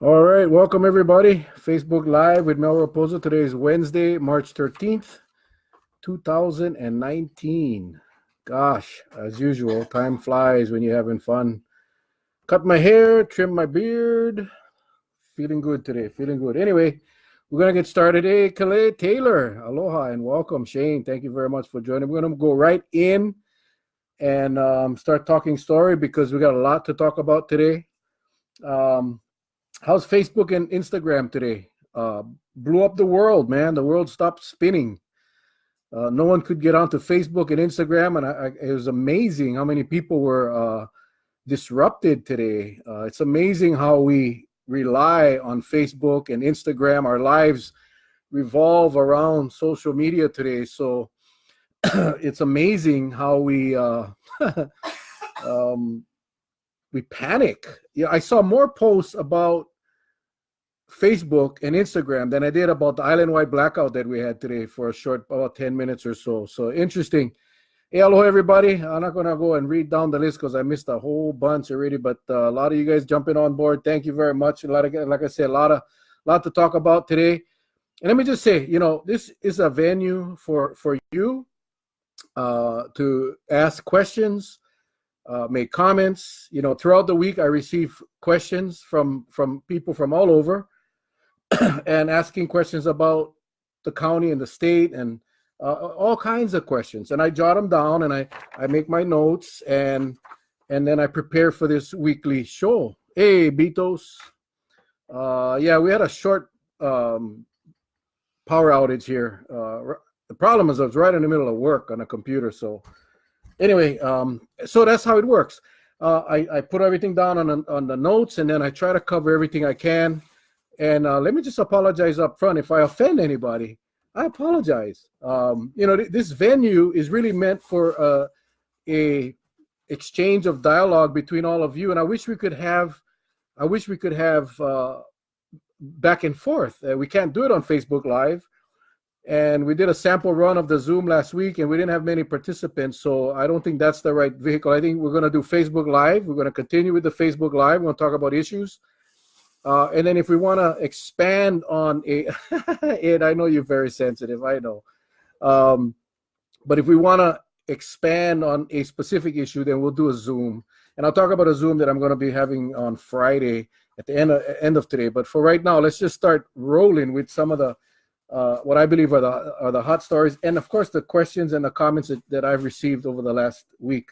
All right, welcome everybody. Facebook Live with Mel Rapozo. Today is Wednesday, March 13th, 2019. Gosh, as usual, time flies when you're having fun. Cut my hair, trim my beard. Feeling good today, feeling good. Anyway, we're going to get started. Hey, Calais Taylor, aloha and welcome. Shane, thank you very much for joining. We're going to go right in and start talking story because we got a lot to talk about today. How's Facebook and Instagram today? Blew up the world, man. The world stopped spinning. No one could get onto Facebook and Instagram, and it was amazing how many people were disrupted today. It's amazing how we rely on Facebook and Instagram. Our lives revolve around social media today. So it's amazing how we we panic. Yeah, I saw more posts about Facebook and Instagram than I did about the island-wide blackout that we had today for a short, about 10 minutes or so. So interesting. Hey, hello, everybody. I'm not going to go and read down the list because I missed a whole bunch already, but a lot of you guys jumping on board. Thank you very much. Like I said, a lot to talk about today. And let me just say, this is a venue for you to ask questions, make comments. Throughout the week, I receive questions from people from all over and asking questions about the county and the state and all kinds of questions. And I jot them down and I make my notes and then I prepare for this weekly show. Hey, Bitos. Yeah, we had a short power outage here. The problem is I was right in the middle of work on a computer. So anyway, so that's how it works. I put everything down on the notes, and then I try to cover everything I can. And let me just apologize up front. If I offend anybody, I apologize. This venue is really meant for a exchange of dialogue between all of you. And I wish we could have back and forth. We can't do it on Facebook Live. And we did a sample run of the Zoom last week, and we didn't have many participants. So I don't think that's the right vehicle. I think we're going to do Facebook Live. We're going to continue with the Facebook Live. We're going to talk about issues. And then if we want to expand on Ed, I know you're very sensitive, I know. But if we want to expand on a specific issue, then we'll do a Zoom. And I'll talk about a Zoom that I'm going to be having on Friday at the end of today. But for right now, let's just start rolling with some of the what I believe are the hot stories, and of course the questions and the comments that I've received over the last week.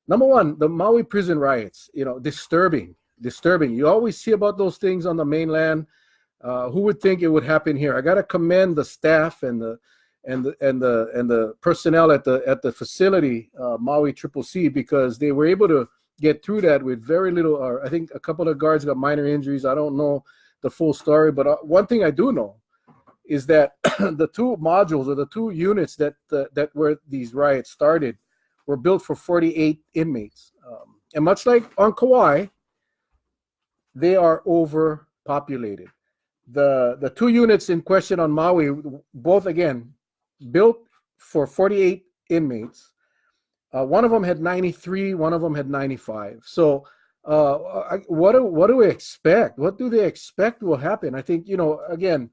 Number one, the Maui prison riots. Disturbing. You always see about those things on the mainland. Who would think it would happen here? I got to commend the staff and the personnel at the facility, Maui CCC, because they were able to get through that with very little. I think a couple of guards got minor injuries. I don't know the full story, but one thing I do know is that the two modules or the two units that where these riots started were built for 48 inmates. And much like on Kauai, they are overpopulated. The two units in question on Maui, both again, built for 48 inmates. One of them had 93, one of them had 95. So what do we expect? What do they expect will happen? I think, again,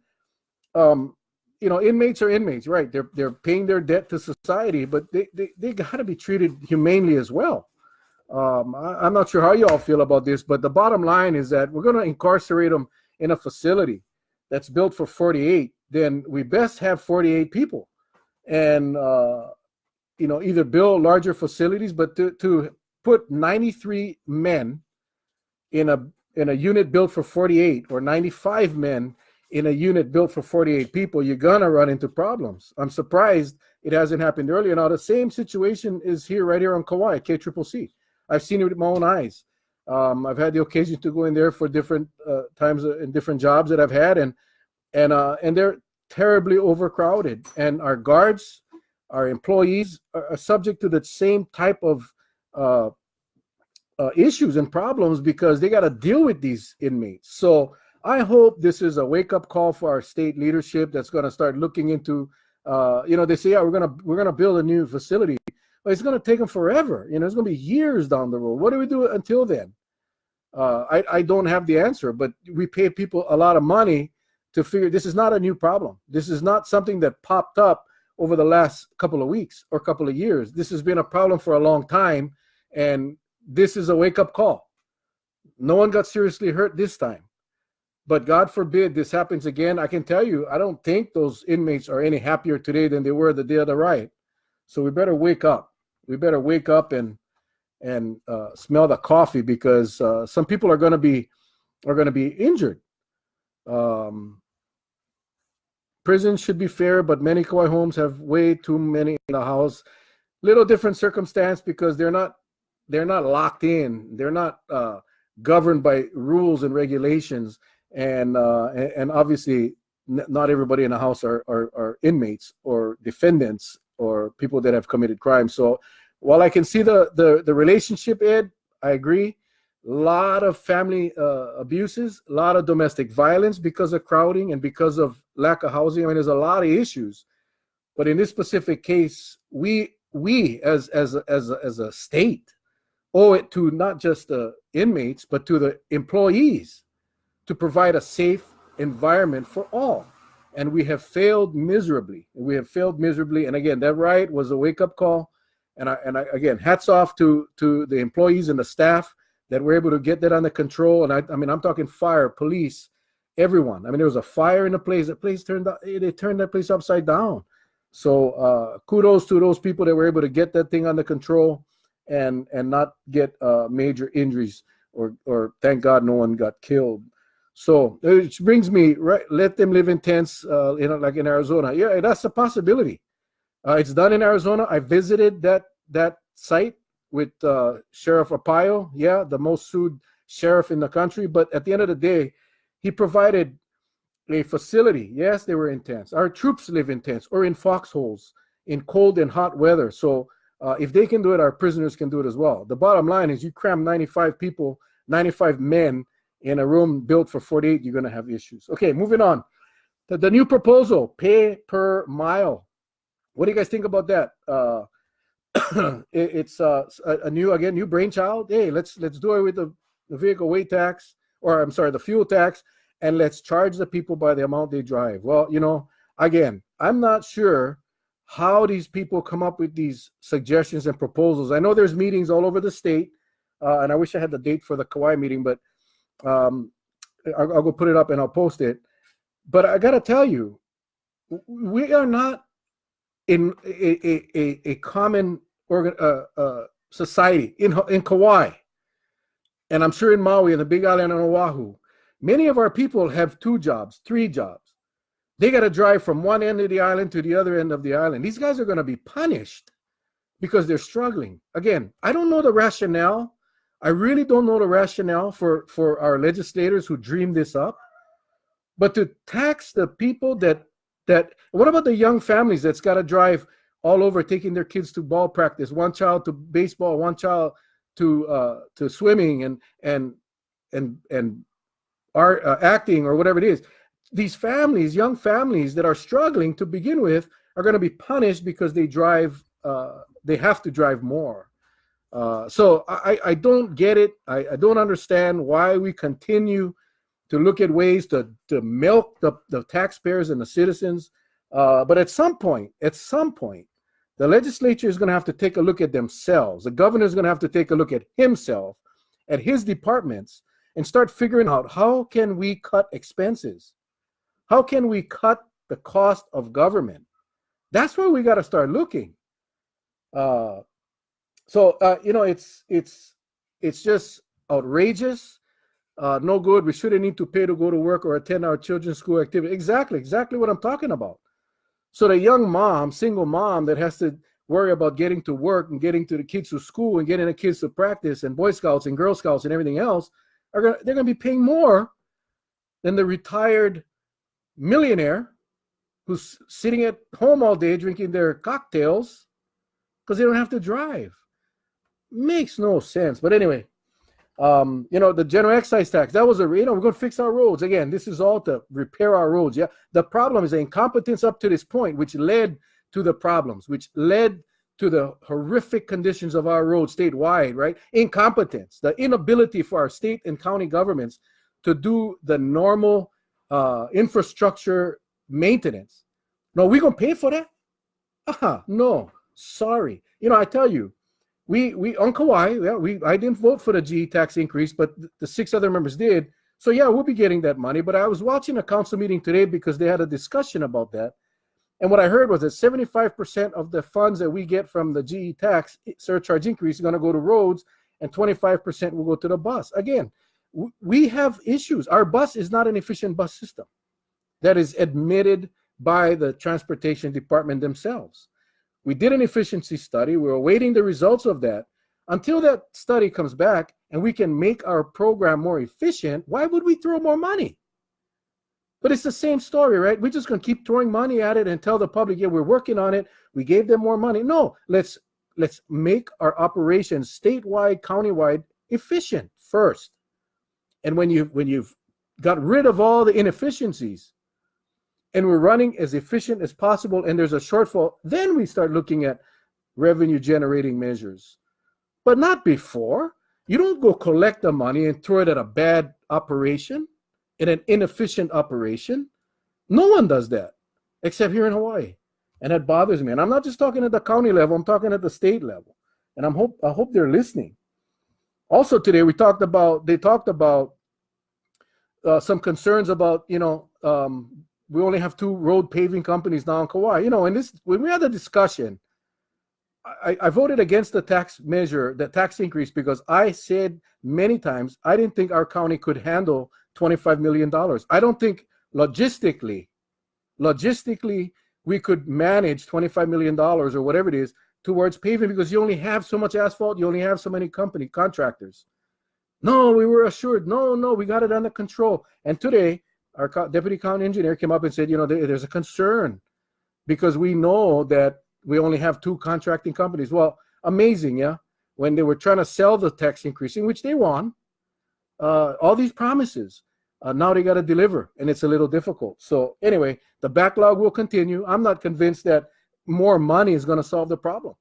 inmates are inmates, right? They're paying their debt to society, but they got to be treated humanely as well. I'm not sure how you all feel about this, but the bottom line is that we're going to incarcerate them in a facility that's built for 48. Then we best have 48 people, and either build larger facilities, but to put 93 men in a unit built for 48 or 95 men in a unit built for 48 people, you're going to run into problems. I'm surprised it hasn't happened earlier. Now, the same situation is right here on Kauai, KCCC. I've seen it with my own eyes. I've had the occasion to go in there for different times in different jobs that I've had, and they're terribly overcrowded. And our guards, our employees are subject to the same type of issues and problems because they got to deal with these inmates. So I hope this is a wake-up call for our state leadership that's going to start looking into, they say, yeah, we're gonna build a new facility. But it's going to take them forever. It's going to be years down the road. What do we do until then? I don't have the answer, but we pay people a lot of money to figure. This is not a new problem. This is not something that popped up over the last couple of weeks or couple of years. This has been a problem for a long time, and this is a wake-up call. No one got seriously hurt this time, but God forbid this happens again. I can tell you, I don't think those inmates are any happier today than they were the day of the riot. So we better wake up. We better wake up and smell the coffee, because some people are going to be injured. Prisons should be fair, but many Kauai homes have way too many in the house. Little different circumstance, because they're not locked in. They're not governed by rules and regulations, and obviously not everybody in the house are inmates or defendants or people that have committed crimes. So while I can see the relationship, Ed, I agree. A lot of family abuses, a lot of domestic violence because of crowding and because of lack of housing. I mean, there's a lot of issues, but in this specific case, we as a state owe it to not just the inmates, but to the employees to provide a safe environment for all. And we have failed miserably. And again, that riot was a wake-up call. And I again, hats off to the employees and the staff that were able to get that under control. And I mean, I'm talking fire, police, everyone. I mean, there was a fire in the place. They turned that place upside down. So kudos to those people that were able to get that thing under control and not get major injuries, or thank God no one got killed. So which brings me, right, let them live in tents, like in Arizona. Yeah, that's a possibility. It's done in Arizona. I visited that site with Sheriff Arpaio, the most sued sheriff in the country. But at the end of the day, he provided a facility. Yes, they were in tents. Our troops live in tents or in foxholes in cold and hot weather. So if they can do it, our prisoners can do it as well. The bottom line is, you cram 95 people, 95 men in a room built for 48, you're going to have issues. Okay, moving on. The new proposal, pay per mile. What do you guys think about that? It's a new brainchild. Hey, let's do it with the vehicle weight tax, or I'm sorry, the fuel tax, and let's charge the people by the amount they drive. Well, again, I'm not sure how these people come up with these suggestions and proposals. I know there's meetings all over the state, and I wish I had the date for the Kauai meeting, but I'll go put it up and I'll post it. But I got to tell you, we are not in a common society in Kauai, and I'm sure in Maui and the Big Island and Oahu. Many of our people have 2 jobs, 3 jobs. They got to drive from one end of the island to the other end of the island. These guys are going to be punished because they're struggling. Again, I don't know the rationale. I really don't know the rationale for our legislators who dreamed this up. But to tax the people that what about the young families that's got to drive all over, taking their kids to ball practice, one child to baseball, one child to swimming and art, acting, or whatever it is. These families, young families that are struggling to begin with, are going to be punished because they have to drive more. So I don't get it. I don't understand why we continue to look at ways to milk the taxpayers and the citizens. But at some point, the legislature is going to have to take a look at themselves. The governor is going to have to take a look at himself, at his departments, and start figuring out, how can we cut expenses? How can we cut the cost of government? That's where we got to start looking. It's just outrageous. No good. We shouldn't need to pay to go to work or attend our children's school activity. Exactly what I'm talking about. So the young mom, single mom that has to worry about getting to work and getting to the kids to school and getting the kids to practice and Boy Scouts and Girl Scouts and everything else, they're going to be paying more than the retired millionaire who's sitting at home all day drinking their cocktails because they don't have to drive. Makes no sense. But anyway, the general excise tax, that was we're going to fix our roads. Again, this is all to repair our roads. Yeah. The problem is the incompetence up to this point, which led to the problems, which led to the horrific conditions of our roads statewide, right? Incompetence, the inability for our state and county governments to do the normal infrastructure maintenance. No, we're going to pay for that? No, sorry. I tell you, we on Kauai, I didn't vote for the GE tax increase, but the 6 other members did. So yeah, we'll be getting that money. But I was watching a council meeting today because they had a discussion about that. And what I heard was that 75% of the funds that we get from the GE tax surcharge increase is going to go to roads, and 25% will go to the bus. Again, we have issues. Our bus is not an efficient bus system. That is admitted by the transportation department themselves. We did an efficiency study. We're awaiting the results of that. Until that study comes back and we can make our program more efficient, why would we throw more money? But it's the same story, right? We're just going to keep throwing money at it and tell the public, yeah, we're working on it. We gave them more money. No, let's make our operations statewide, countywide efficient first. And when you've got rid of all the inefficiencies and we're running as efficient as possible and there's a shortfall, then we start looking at revenue generating measures. But not before. You don't go collect the money and throw it at a bad operation, in an inefficient operation. No one does that except here in Hawaii. And that bothers me. And I'm not just talking at the county level, I'm talking at the state level. And I hope they're listening. Also today they talked about some concerns about, we only have 2 road paving companies now in Kauai. And when we had the discussion, I voted against the tax measure, the tax increase, because I said many times I didn't think our county could handle $25 million. I don't think logistically we could manage $25 million or whatever it is towards paving, because you only have so much asphalt, you only have so many contractors. No, we were assured, no, we got it under control. And today, our deputy county engineer came up and said, there's a concern because we know that we only have 2 contracting companies. Well, amazing, yeah? When they were trying to sell the tax increase, in which they won, all these promises, now they got to deliver, and it's a little difficult. So anyway, the backlog will continue. I'm not convinced that more money is going to solve the problem.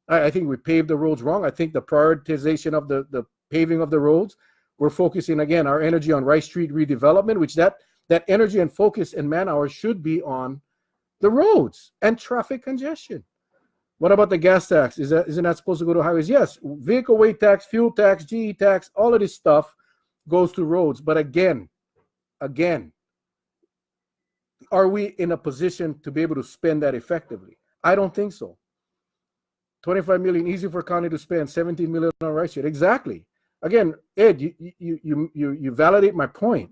I think we paved the roads wrong. I think the prioritization of the paving of the roads, we're focusing, again, our energy on Rice Street redevelopment, which that energy and focus and man hours should be on the roads and traffic congestion. What about the gas tax? Isn't that supposed to go to highways? Yes, vehicle weight tax, fuel tax, GE tax, all of this stuff goes to roads. But again, are we in a position to be able to spend that effectively? I don't think so. 25 million, easy for county to spend, 17 million on Rice Street. Exactly. Again, Ed, you validate my point.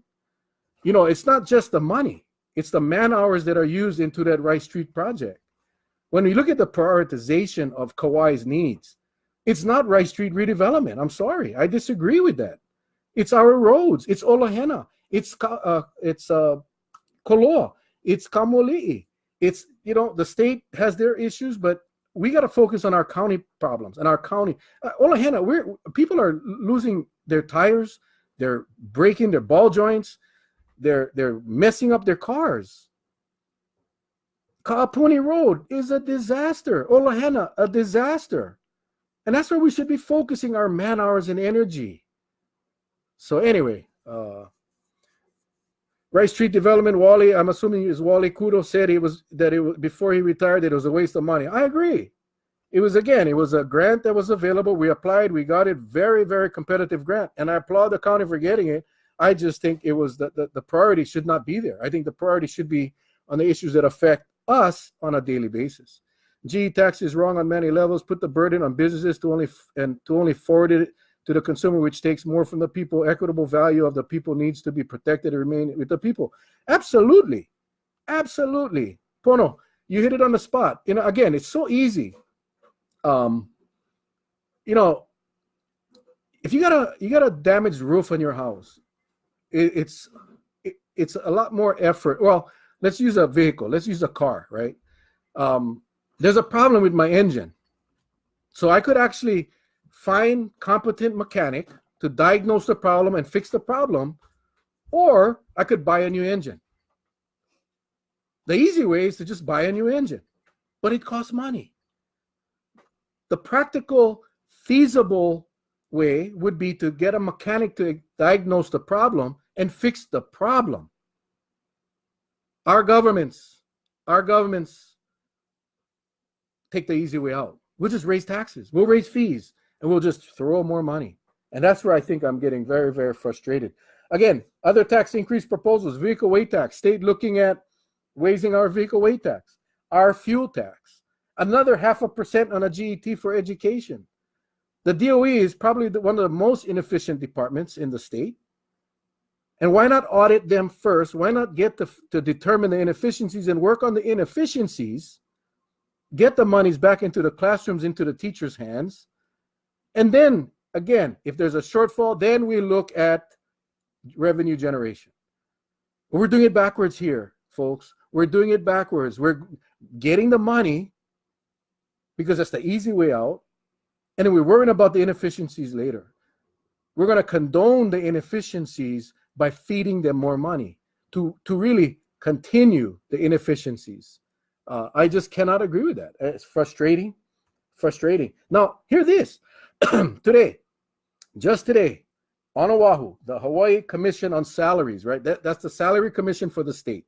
It's not just the money. It's the man hours that are used into that Rice Street project. When we look at the prioritization of Kauai's needs, it's not Rice Street redevelopment. I'm sorry. I disagree with that. It's our roads. It's Olahena. It's Koloa. It's Kamoli'i. It's, the state has their issues, but we got to focus on our county problems and our county. Olahena, people are losing their tires. They're breaking their ball joints. They're messing up their cars. Kaapuni Road is a disaster. Olahena, a disaster. And that's where we should be focusing our man hours and energy. So anyway, Rice Street Development, Wally, I'm assuming is Wally Kudo said before he retired that it was a waste of money. I agree. It was a grant that was available. We applied, we got it, very, very competitive grant. And I applaud the county for getting it. I just think it was the priority should not be there. I think the priority should be on the issues that affect us on a daily basis. GE tax is wrong on many levels. Put the burden on businesses to only forward it to the consumer, which takes more from the people. Equitable value of the people needs to be protected and remain with the people. Absolutely. Pono, you hit it on the spot. Again, it's so easy. If you got a damaged roof on your house, it's a lot more effort. Well, let's use a vehicle. Let's use a car, right? There's a problem with my engine. So I could actually find competent mechanic to diagnose the problem and fix the problem, or I could buy a new engine. The easy way is to just buy a new engine, but it costs money. The practical, feasible way would be to get a mechanic to diagnose the problem and fix the problem. Our governments take the easy way out. We'll just raise taxes, we'll raise fees, and we'll just throw more money. And that's where I think I'm getting very, very frustrated. Again, other tax increase proposals: vehicle weight tax, state looking at raising our vehicle weight tax, our fuel tax, another 0.5% on a GET for education. The DOE is probably one of the most inefficient departments in the state. And why not audit them first? Why not get to determine the inefficiencies and work on the inefficiencies, get the monies back into the classrooms, into the teachers' hands, and then, again, if there's a shortfall, then we look at revenue generation. We're doing it backwards here, folks. We're doing it backwards. We're getting the money because that's the easy way out, and then we're worrying about the inefficiencies later. We're going to condone the inefficiencies by feeding them more money to really continue the inefficiencies. I just cannot agree with that. It's frustrating. Now, hear this. Today, just today, on Oahu, the Hawaii Commission on Salaries, right? That's the salary commission for the state.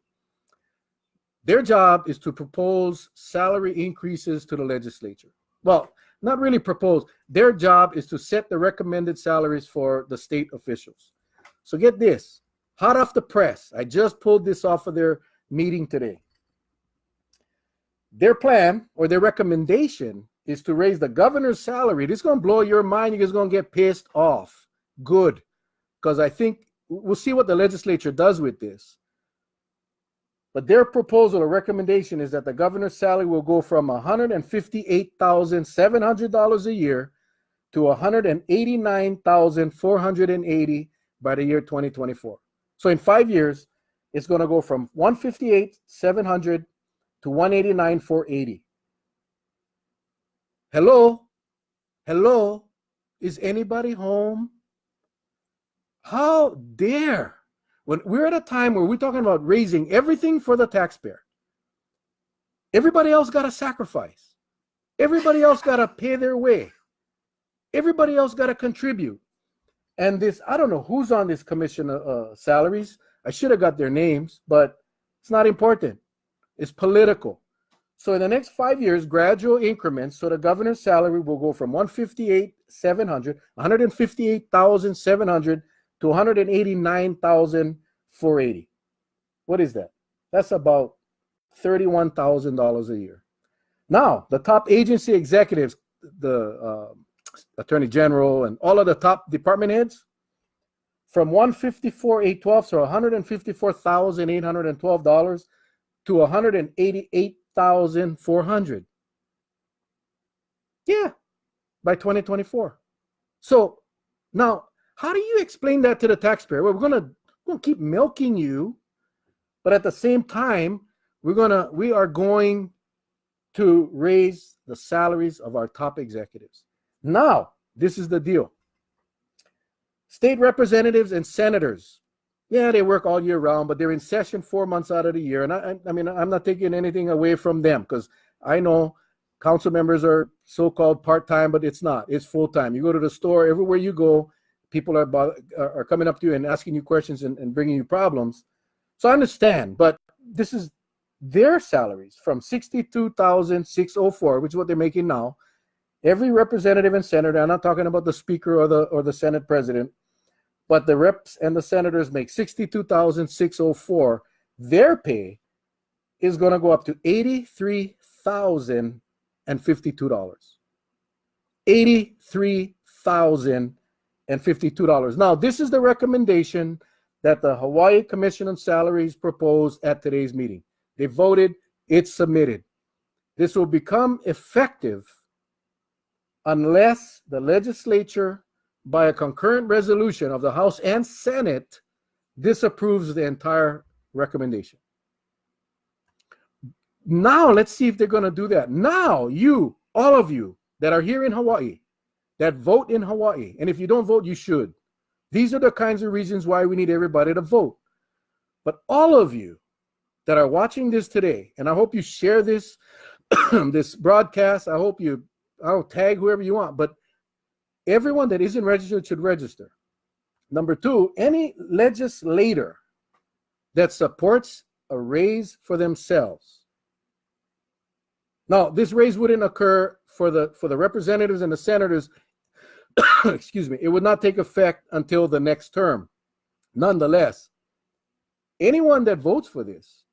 Their job is to propose salary increases to the legislature. Well, not really propose. Their job is to set the recommended salaries for the state officials. So get this, hot off the press. I just pulled this off of their meeting today. Their plan or their recommendation is to raise the governor's salary. This is going to blow your mind. You're just going to get pissed off. Good. Because I think we'll see what the legislature does with this. But their proposal or recommendation is that the governor's salary will go from $158,700 a year to $189,480 by the year 2024. So in 5 years, it's going to go from $158,700 to $189,480. Hello? Is anybody home? How dare? When we're at a time where we're talking about raising everything for the taxpayer, everybody else got to sacrifice. Everybody else got to pay their way. Everybody else got to contribute. And this, I don't know who's on this commission salaries. I should have got their names, but it's not important. It's political. So in the next 5 years, gradual increments, so the governor's salary will go from $158,700 to $189,480. What is that? That's about $31,000 a year. Now, the top agency executives, the Attorney General and all of the top department heads, from $154,812, so $154,812 to $188,400. Yeah, by 2024. So now, how do you explain that to the taxpayer? Well, we're gonna keep milking you, but at the same time, we are going to raise the salaries of our top executives. Now, this is the deal. State representatives and senators, yeah, they work all year round, but they're in session 4 months out of the year. And I mean, I'm not taking anything away from them, because I know council members are so-called part-time, but it's not. It's full-time. You go to the store, everywhere you go, people are coming up to you and asking you questions and bringing you problems. So I understand, but this is their salaries from $62,604, which is what they're making now. Every representative and senator, I'm not talking about the speaker or the Senate president, but the reps and the senators make $62,604. Their pay is going to go up to $83,052. $83,052. Now, this is the recommendation that the Hawaii Commission on Salaries proposed at today's meeting. They voted, it's submitted. This will become effective unless the legislature, by a concurrent resolution of the House and Senate, disapproves the entire recommendation. Now, let's see if they're going to do that. Now, all of you that are here in Hawaii, that vote in Hawaii, and if you don't vote, you should. These are the kinds of reasons why we need everybody to vote. But all of you that are watching this today, and I hope you share this, this broadcast, I hope you I'll tag whoever you want, but everyone that isn't registered should register. Number two, any legislator that supports a raise for themselves. Now, this raise wouldn't occur for the representatives and the senators. Excuse me. It would not take effect until the next term. Nonetheless, anyone that votes for this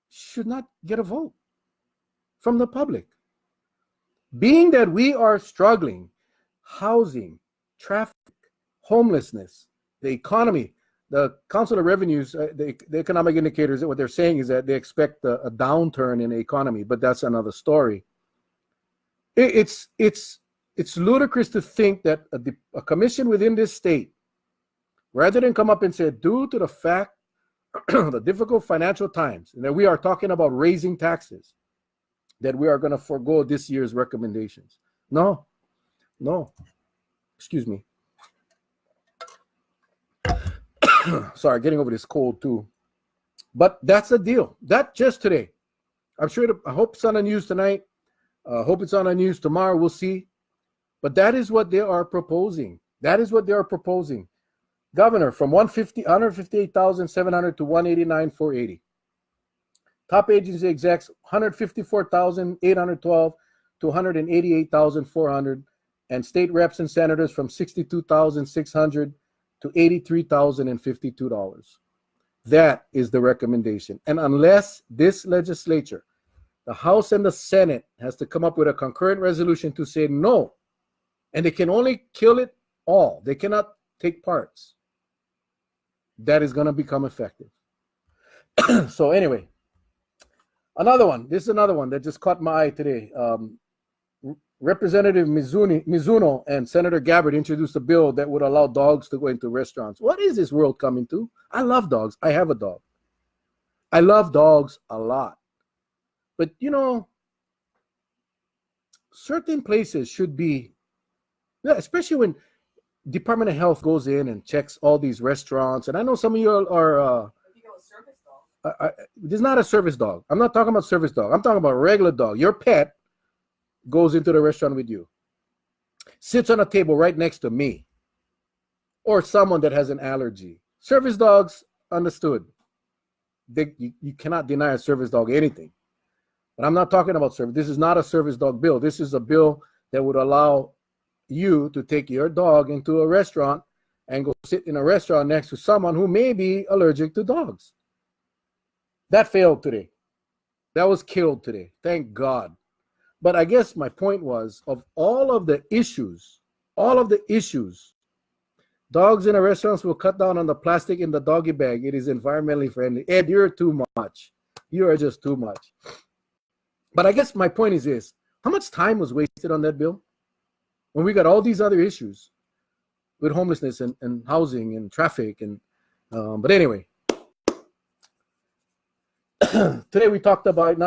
should not get a vote from the public. Being that we are struggling, housing, traffic, homelessness, the economy, the Council of Revenues, the economic indicators, what they're saying is that they expect a downturn in the economy, but that's another story. It's ludicrous to think that a commission within this state, rather than come up and say, due to the fact the difficult financial times, and that we are talking about raising taxes, that we are going to forego this year's recommendations. No. Excuse me. Sorry, getting over this cold too. But that's the deal. That just today. I'm sure, I hope it's on the news tonight. Hope it's on the news tomorrow. We'll see. But that is what they are proposing. That is what they are proposing. Governor, from 158,700 to 189,480. Top agency execs, 154,812 to 188,400. And state reps and senators from 62,600 to $83,052. That is the recommendation. And unless this legislature, the House and the Senate, has to come up with a concurrent resolution to say no, and they can only kill it all, they cannot take parts, that is going to become effective. So anyway, this is another one that just caught my eye today. Representative Mizuno and Senator Gabbard introduced a bill that would allow dogs to go into restaurants. What is this world coming to? I love dogs. I have a dog. I love dogs a lot. But, certain places should be, especially when Department of Health goes in and checks all these restaurants. And I know some of you are... this is not a service dog. I'm not talking about service dog. I'm talking about a regular dog. Your pet goes into the restaurant with you, sits on a table right next to me, or someone that has an allergy. Service dogs, understood. You cannot deny a service dog anything. But I'm not talking about service. This is not a service dog bill. This is a bill that would allow you to take your dog into a restaurant and go sit in a restaurant next to someone who may be allergic to dogs. That failed today. That was killed today. Thank God. But I guess my point was, of all of the issues, dogs in a restaurants will cut down on the plastic in the doggy bag. It is environmentally friendly. Ed, you're too much. You are just too much. But I guess my point is this. How much time was wasted on that bill when we got all these other issues with homelessness and housing and traffic? But anyway, today we talked about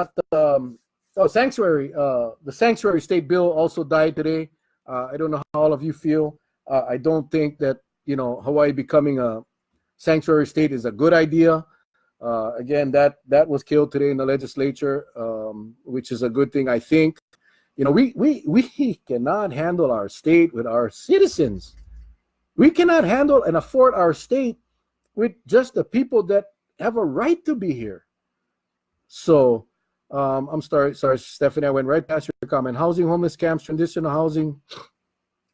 sanctuary. The sanctuary state bill also died today. I don't know how all of you feel. I don't think that Hawaii becoming a sanctuary state is a good idea. Again, that was killed today in the legislature, which is a good thing. I think we cannot handle our state with our citizens. We cannot handle and afford our state with just the people that have a right to be here. So. I'm sorry, Stephanie, I went right past your comment. Housing, homeless camps, transitional housing,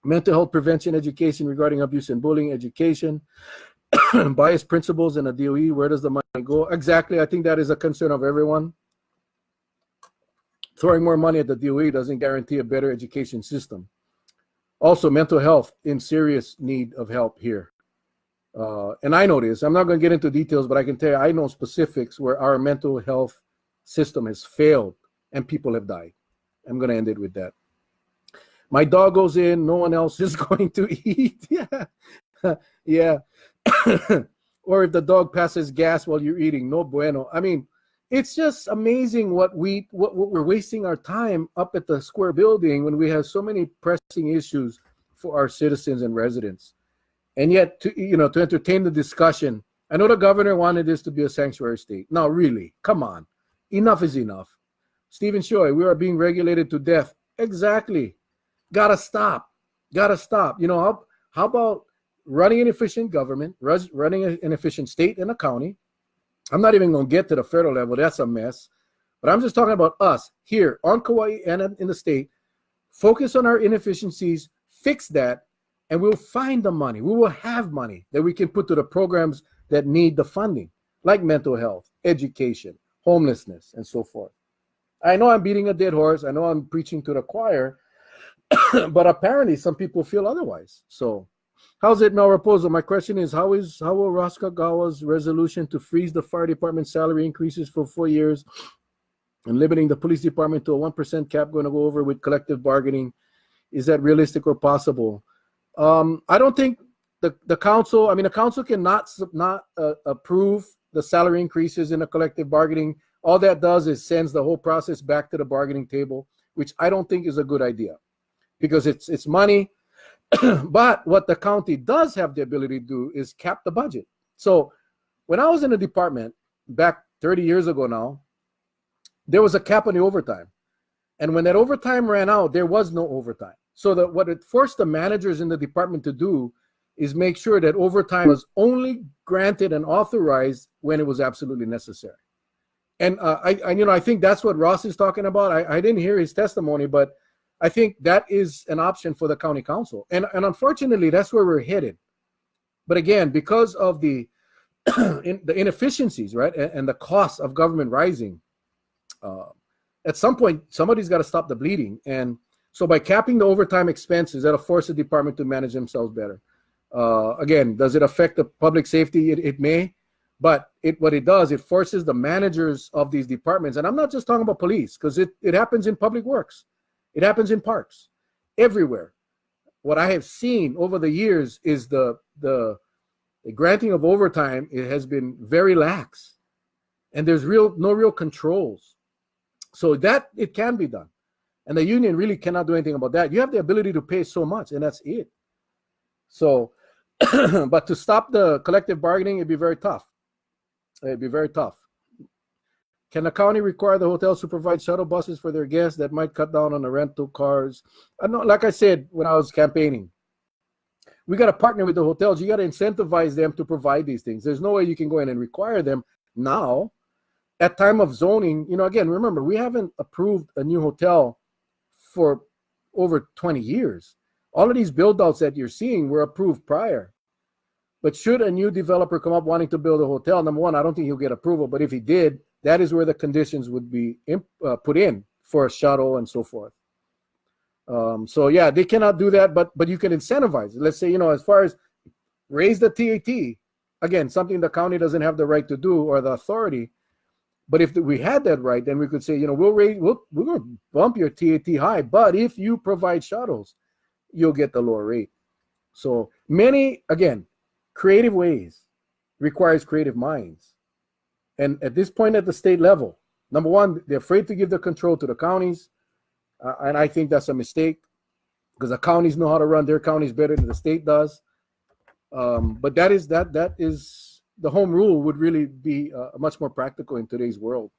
mental health prevention, education regarding abuse and bullying, education, bias principles in the DOE. Where does the money go? Exactly. I think that is a concern of everyone. Throwing more money at the DOE doesn't guarantee a better education system. Also, mental health in serious need of help here. And I know this. I'm not going to get into details, but I can tell you, I know specifics where our mental health system has failed and people have died. I'm going to end it with that. My dog goes in, no one else is going to eat. Yeah. Or if the dog passes gas while you're eating, no bueno. I mean, it's just amazing what we're wasting our time up at the square building when we have so many pressing issues for our citizens and residents. And yet, to entertain the discussion, I know the governor wanted this to be a sanctuary state. No, really, come on. Enough is enough. Stephen Choi, we are being regulated to death Exactly. Gotta stop. Gotta stop. How about running an efficient government, running an efficient state and a county? I'm not even going to get to the federal level. That's a mess. But I'm just talking about us here on Kauai and in the state. Focus on our inefficiencies, fix that, and we'll find the money. We will have money that we can put to the programs that need the funding, like mental health, education, homelessness, and so forth. I know I'm beating a dead horse. I know I'm preaching to the choir, but apparently some people feel otherwise. So how's it, Mel Rapozo? My question is, how will Raskagawa's resolution to freeze the fire department salary increases for 4 years and limiting the police department to a 1% cap going to go over with collective bargaining? Is that realistic or possible? I don't think the council, the council cannot not approve the salary increases in the collective bargaining. All that does is sends the whole process back to the bargaining table, which I don't think is a good idea because it's money. But what the county does have the ability to do is cap the budget. So when I was in the department back 30 years ago now, there was a cap on the overtime. And when that overtime ran out, there was no overtime. So what it forced the managers in the department to do is make sure that overtime was only granted and authorized when it was absolutely necessary. And I think that's what Ross is talking about. I didn't hear his testimony, but I think that is an option for the county council. And unfortunately, that's where we're headed. But again, because of the inefficiencies, right, and the cost of government rising, at some point, somebody's got to stop the bleeding. And so by capping the overtime expenses, that'll force the department to manage themselves better. Again, does it affect the public safety? It may. But what it does, it forces the managers of these departments, and I'm not just talking about police, because it happens in public works. It happens in parks, everywhere. What I have seen over the years is the granting of overtime, it has been very lax. And there's no real controls. So that it can be done. And the union really cannot do anything about that. You have the ability to pay so much, and that's it. So, but to stop the collective bargaining, it'd be very tough. It'd be very tough. Can the county require the hotels to provide shuttle buses for their guests that might cut down on the rental cars? I know, like I said, when I was campaigning, we got to partner with the hotels. You got to incentivize them to provide these things. There's no way you can go in and require them now. At time of zoning, again, remember, we haven't approved a new hotel for over 20 years. All of these build-outs that you're seeing were approved prior. But should a new developer come up wanting to build a hotel, number one, I don't think he'll get approval. But if he did, that is where the conditions would be put in for a shuttle and so forth. So yeah, they cannot do that, but you can incentivize. Let's say, as far as raise the TAT, again, something the county doesn't have the right to do or the authority. But if we had that right, then we could say, we're going to bump your TAT high, but if you provide shuttles, you'll get the lower rate. So many, again, creative ways requires creative minds. And at this point at the state level, number one, they're afraid to give the control to the counties. And I think that's a mistake because the counties know how to run their counties better than the state does. But that is the home rule would really be much more practical in today's world.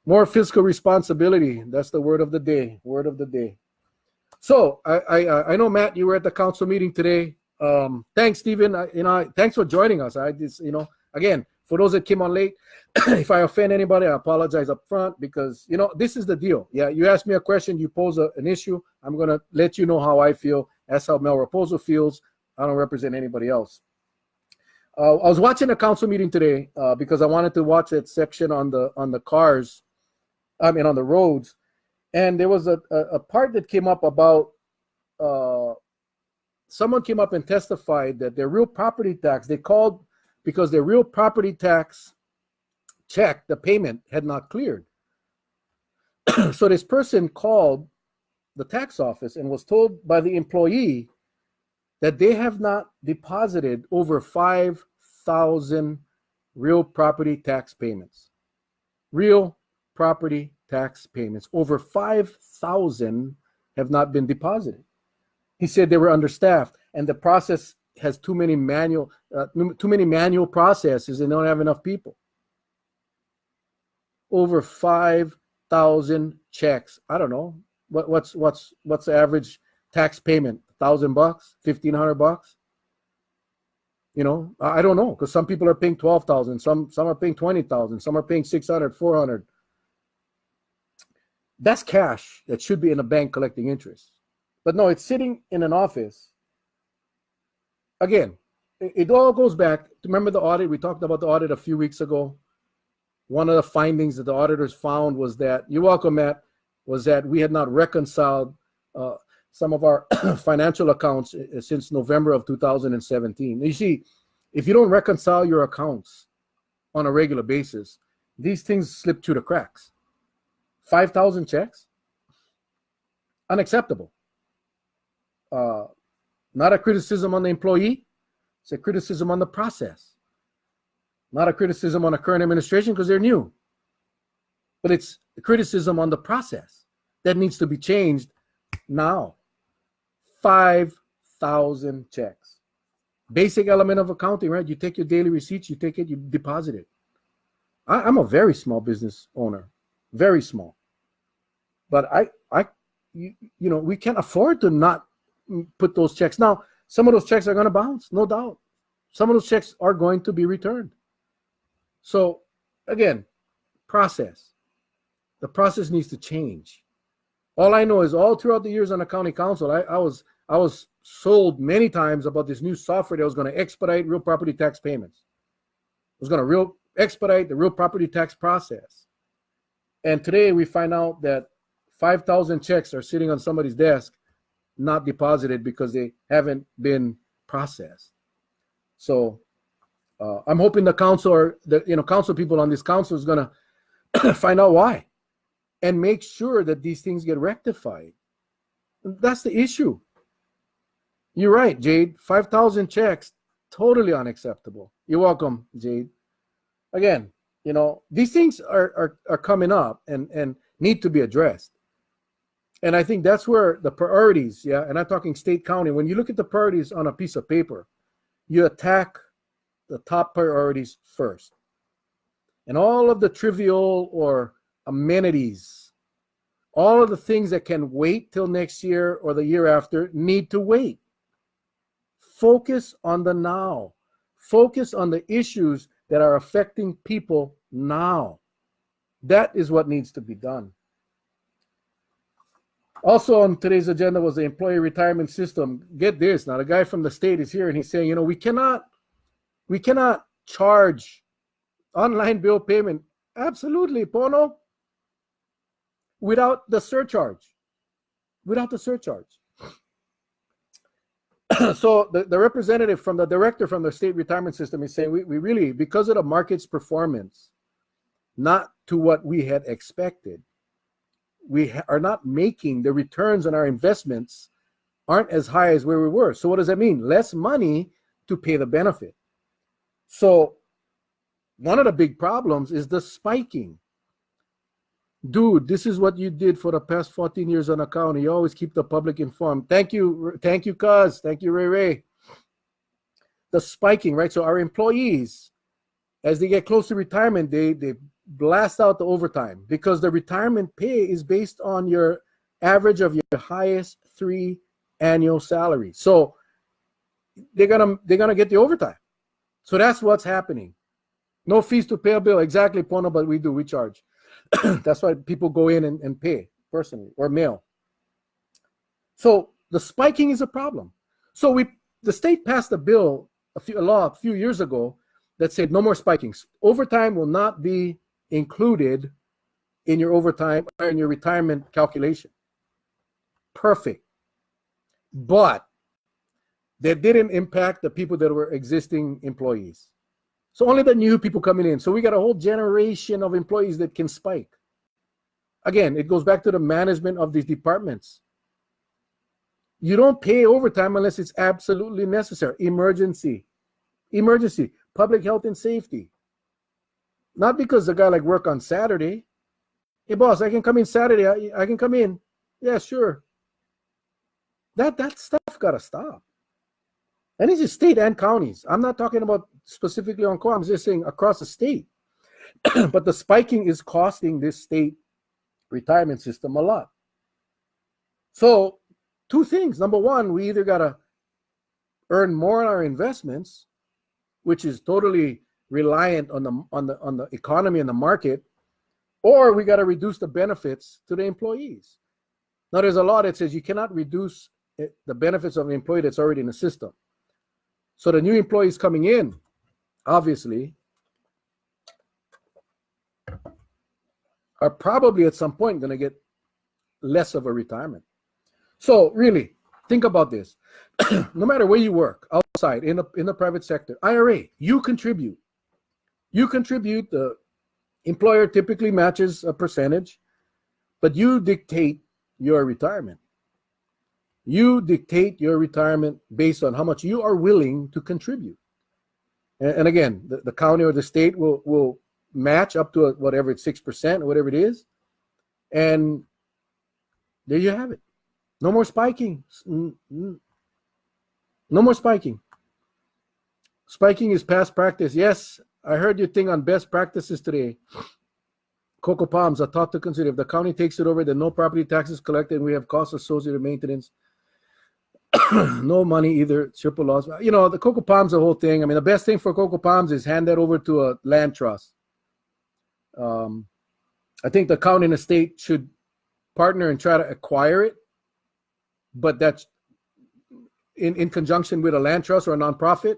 More fiscal responsibility. That's the word of the day. Word of the day. So I know, Matt, you were at the council meeting today. Thanks, Stephen. Thanks for joining us. Again, for those that came on late, if I offend anybody, I apologize up front because, this is the deal. Yeah, you ask me a question, you pose an issue. I'm going to let you know how I feel. That's how Mel Rapozo feels. I don't represent anybody else. I was watching the council meeting today because I wanted to watch that section on the cars, on the roads. And there was a part that came up about someone came up and testified that their real property tax, they called because their real property tax check, the payment had not cleared. So this person called the tax office and was told by the employee that they have not deposited over 5,000 real property tax payments. Real property tax payments. Over 5,000 have not been deposited. He said they were understaffed and the process has too many manual processes and they don't have enough people. Over 5,000 checks. I don't know, What's the average tax payment? $1,000, $1,500? You know, I don't know, because some people are paying $12,000, some are paying $20,000, some are paying $600, $400. That's cash that should be in a bank collecting interest. But no, it's sitting in an office. Again, it all goes back to, remember the audit? We talked about the audit a few weeks ago. One of the findings that the auditors found was that, you're welcome, Matt, was that we had not reconciled some of our financial accounts since November of 2017. You see, if you don't reconcile your accounts on a regular basis, these things slip through the cracks. 5,000 checks? Unacceptable. Not a criticism on the employee, it's a criticism on the process. Not a criticism on the current administration because they're new, but it's a criticism on the process that needs to be changed now. 5,000 checks. Basic element of accounting, right? You take your daily receipts, you take it, you deposit it. I'm a very small business owner, very small. But you know, we can't afford to not put those checks. Now, some of those checks are going to bounce, no doubt. Some of those checks are going to be returned. So again, process. The process needs to change. All I know is all throughout the years on the county council, I was sold many times about this new software that was going to expedite real property tax payments. It was going to expedite the real property tax process. And today we find out that 5,000 checks are sitting on somebody's desk, not deposited because they haven't been processed. So I'm hoping the council, or the council people on this council, is going to find out why and make sure that these things get rectified. That's the issue. You're right, Jade. 5,000 checks, totally unacceptable. You're welcome, Jade. Again, you know, these things are coming up and need to be addressed. And I think that's where the priorities, and I'm talking state, county, when you look at the priorities on a piece of paper, you attack the top priorities first. And all of the trivial or amenities, all of the things that can wait till next year or the year after need to wait. Focus on the now. Focus on the issues that are affecting people now. That is what needs to be done. Also on today's agenda was the employee retirement system. Get this, now the guy from the state is here and he's saying, you know, we cannot charge online bill payment. Absolutely, Pono. Without the surcharge. Without the surcharge. So the representative from the director from the state retirement system is saying we really, because of the market's performance, not to what we had expected, we are not making the returns on our investments aren't as high as where we were. So what does that mean? Less money to pay the benefit. So one of the big problems is the spiking. Dude, this is what you did for the past 14 years on the county. You always keep the public informed. Thank you, Cuz. Thank you, Ray. The spiking, right? So our employees, as they get close to retirement, they blast out the overtime because the retirement pay is based on your average of your highest 3 annual salaries. So they're gonna get the overtime. So that's what's happening. No fees to pay a bill. Exactly, Pono, but we charge. That's why people go in and pay personally or mail. So the spiking is a problem. So the state passed a bill, a law a few years ago that said no more spiking. Overtime will not be included in your overtime or in your retirement calculation. Perfect. But that didn't impact the people that were existing employees. So only the new people coming in. So we got a whole generation of employees that can spike. Again, it goes back to the management of these departments. You don't pay overtime unless it's absolutely necessary. Emergency, public health and safety. Not because the guy like work on Saturday. Hey boss, I can come in Saturday. I can come in. Yeah, sure. That stuff gotta stop. And this is state and counties. I'm not talking about specifically on Kauai. I'm just saying across the state. But the spiking is costing this state retirement system a lot. So two things. Number one, we either got to earn more on our investments, which is totally reliant on the economy and the market, or we got to reduce the benefits to the employees. Now, there's a law that says you cannot reduce the benefits of an employee that's already in the system. So the new employees coming in, obviously, are probably at some point going to get less of a retirement. So really, think about this. No matter where you work, outside, in the private sector, IRA, you contribute. You contribute. The employer typically matches a percentage, but you dictate your retirement. You dictate your retirement based on how much you are willing to contribute. And again, the county or the state will match up to whatever it's 6% or whatever it is. And there you have it. No more spiking. No more spiking. Spiking is past practice. Yes, I heard your thing on best practices today. Cocoa palms are thought to consider. If the county takes it over, then no property taxes collected, and we have costs associated with maintenance. No money either. Triple loss. You know, the cocoa palms, the whole thing. I mean, the best thing for cocoa palms is hand that over to a land trust. I think the county and the state should partner and try to acquire it, but that's in conjunction with a land trust or a nonprofit,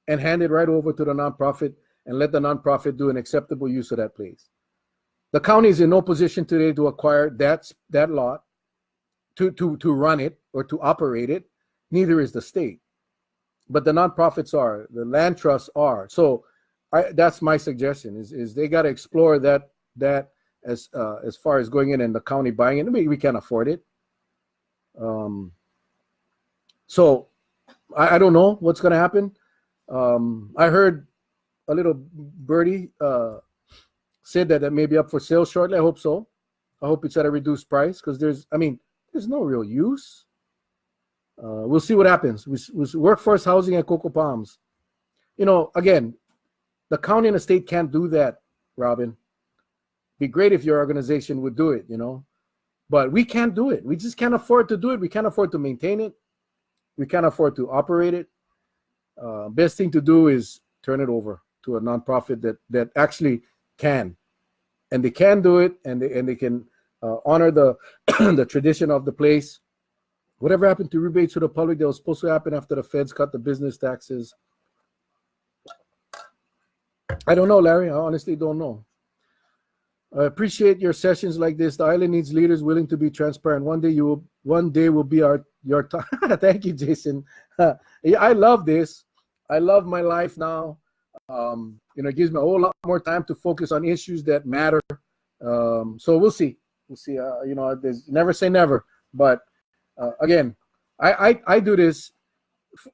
and hand it right over to the nonprofit and let the nonprofit do an acceptable use of that place. The county is in no position today to acquire that lot, to run it or to operate it. Neither is the state, but the nonprofits are, the land trusts are. So that's my suggestion: is they got to explore that as far as going in and the county buying it. We can't afford it. So I don't know what's going to happen. I heard a little birdie said that it may be up for sale shortly. I hope so. I hope it's at a reduced price, because there's no real use. We'll see what happens with workforce housing at Cocoa Palms. You know, again, the county and the state can't do that, Robin. Be great if your organization would do it, you know, but we can't do it. We just can't afford to do it. We can't afford to maintain it. We can't afford to operate it. Best thing to do is turn it over to a nonprofit that actually can, and they can do it, and they can honor the the tradition of the place. Whatever happened to rebates to the public that was supposed to happen after the feds cut the business taxes? I don't know, Larry. I honestly don't know. I appreciate your sessions like this. The island needs leaders willing to be transparent. One day will be your time. Thank you, Jason. I love this. I love my life now. It gives me a whole lot more time to focus on issues that matter. So we'll see. We'll see. There's never say never. But again, I do this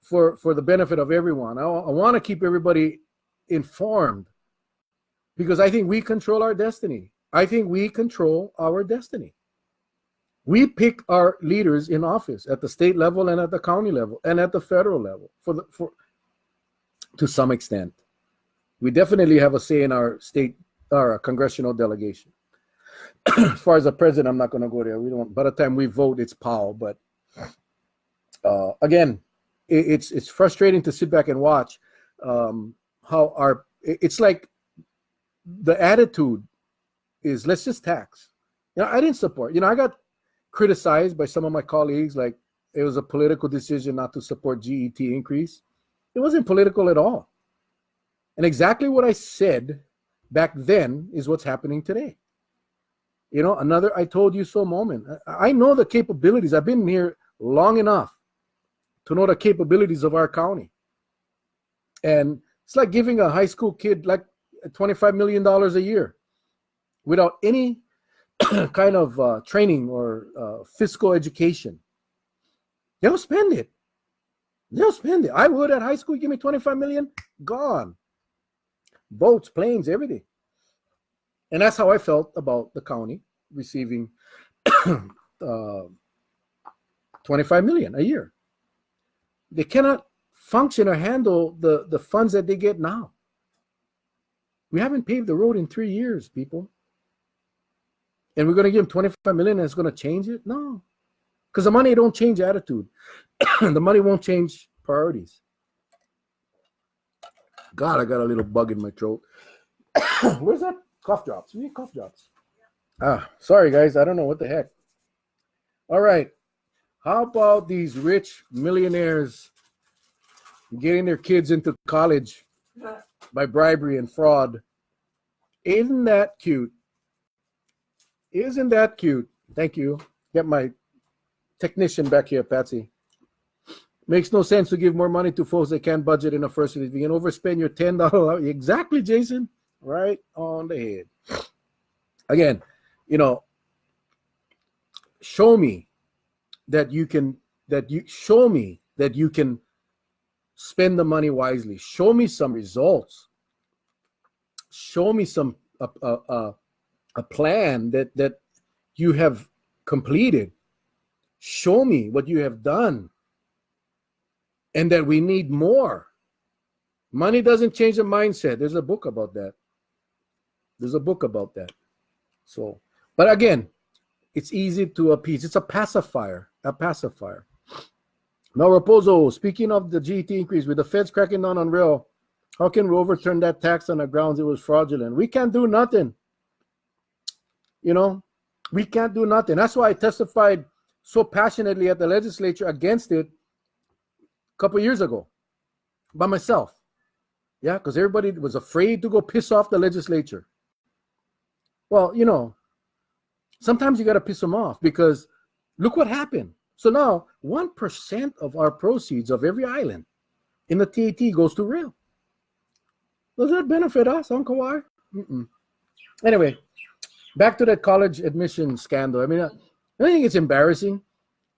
for the benefit of everyone. I want to keep everybody informed, because I think we control our destiny. I think we control our destiny. We pick our leaders in office at the state level and at the county level and at the federal level to some extent. We definitely have a say in our state, our congressional delegation. As far as the president, I'm not going to go there. We don't. By the time we vote, it's Powell. But again, it's frustrating to sit back and watch how it's like the attitude is, let's just tax. I didn't support. I got criticized by some of my colleagues, like it was a political decision not to support GET increase. It wasn't political at all. And exactly what I said back then is what's happening today. Another I told you so moment. I know the capabilities. I've been here long enough to know the capabilities of our county. And it's like giving a high school kid like $25 million a year without any kind of training or fiscal education. They'll spend it. I would at high school. Give me 25 million, gone. Boats, planes, everything. And that's how I felt about the county receiving 25 million a year. They cannot function or handle the funds that they get now. We haven't paved the road in 3 years, people. And we're going to give them 25 million and it's going to change it? No. Because the money don't change attitude. The money won't change priorities. God, I got a little bug in my throat. Where's that? Cough drops. We need cough drops. Sorry, guys. I don't know what the heck. All right. How about these rich millionaires getting their kids into college by bribery and fraud? Isn't that cute? Isn't that cute? Thank you. Get my technician back here, Patsy. Makes no sense to give more money to folks that can't budget in a first city. If you can overspend your $10, exactly, Jason. Right on the head. Again, show me that you can spend the money wisely. Show me some results. Show me some a plan that you have completed. Show me what you have done, and that we need more. Money doesn't change the mindset. There's a book about that. So, but again, it's easy to appease. It's a pacifier. Mel Rapozo, speaking of the GT increase, with the feds cracking down on rail, how can we overturn that tax on the grounds it was fraudulent? We can't do nothing. We can't do nothing. That's why I testified so passionately at the legislature against it a couple years ago by myself. Yeah, because everybody was afraid to go piss off the legislature. Well, sometimes you got to piss them off, because look what happened. So now 1% of our proceeds of every island in the TAT goes to rail. Does that benefit us, Uncle Y? Anyway, back to that college admission scandal. I think it's embarrassing.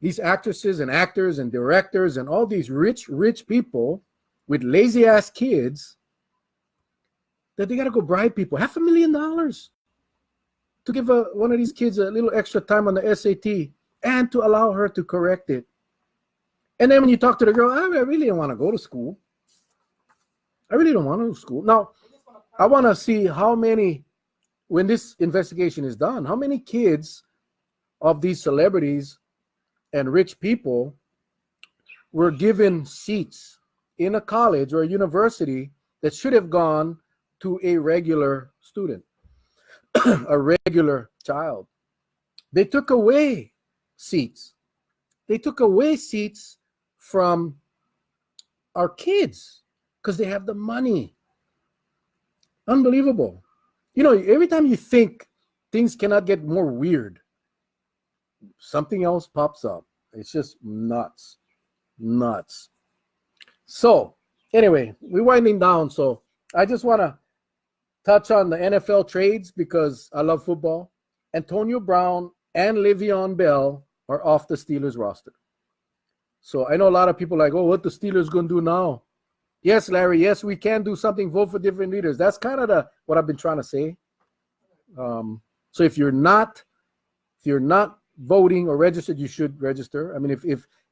These actresses and actors and directors and all these rich people with lazy ass kids, that they got to go bribe people $500,000 to give one of these kids a little extra time on the SAT and to allow her to correct it. And then when you talk to the girl, I really don't want to go to school. Now, I want to see how many, when this investigation is done, how many kids of these celebrities and rich people were given seats in a college or a university that should have gone to a regular student, a regular child. They took away seats. They took away seats from our kids because they have the money. Unbelievable. Every time you think things cannot get more weird, something else pops up. It's just nuts. So anyway, we're winding down. So I just want to touch on the NFL trades because I love football. Antonio Brown and Le'Veon Bell are off the Steelers roster. So I know a lot of people like, what the Steelers going to do now? Yes, Larry. Yes, we can do something. Vote for different leaders. That's kind of what I've been trying to say. So if you're not voting or registered, you should register.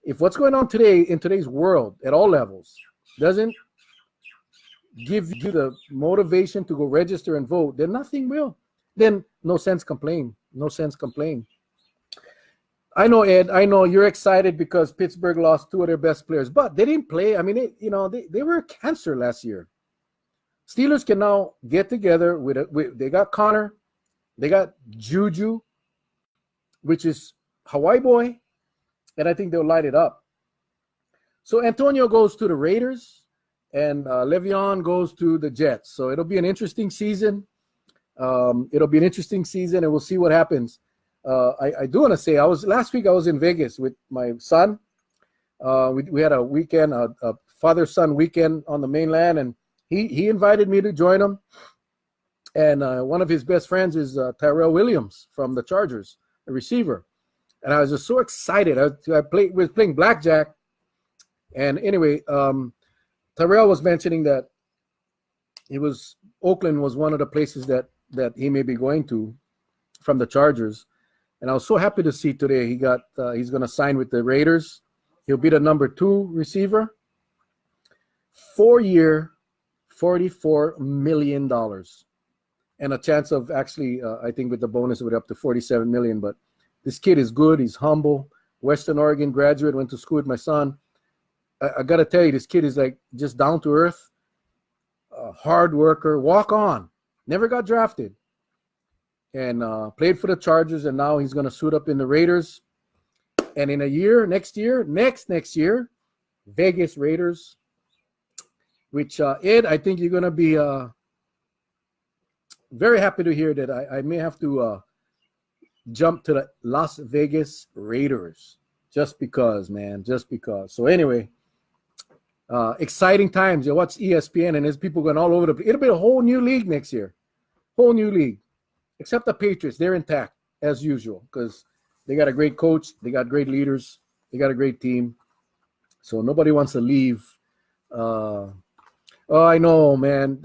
If what's going on today in today's world at all levels doesn't give you the motivation to go register and vote, then nothing will. Then no sense complain. I know, Ed. I know you're excited because Pittsburgh lost two of their best players, but they didn't play. They were a cancer last year. Steelers can now get together they got Connor, they got Juju, which is Hawaii boy, and I think they'll light it up. So Antonio goes to the Raiders, and Le'Veon goes to the Jets. So it'll be an interesting season. And we'll see what happens. I do want to say, last week I was in Vegas with my son. We had a weekend, a father-son weekend on the mainland, and he invited me to join him. And one of his best friends is Tyrell Williams from the Chargers, a receiver. And I was just so excited. I was playing blackjack. And anyway, Tyrell was mentioning that Oakland was one of the places that he may be going to from the Chargers. And I was so happy to see today he's going to sign with the Raiders. He'll be the number 2 receiver. 4-year, $44 million. And a chance of actually, I think with the bonus, it would up to $47 million. But this kid is good. He's humble. Western Oregon graduate, went to school with my son. I got to tell you, this kid is like just down to earth, hard worker, walk on, never got drafted, and played for the Chargers, and now he's going to suit up in the Raiders. And in a year, next year, Vegas Raiders, which Ed, I think you're going to be very happy to hear that I may have to jump to the Las Vegas Raiders just because, man, just because. So anyway, exciting times. You watch ESPN and there's people going all over the place. It'll be a whole new league next year, whole new league, except the Patriots. They're intact as usual because they got a great coach, they got great leaders, they got a great team. So nobody wants to leave. Oh, I know, man.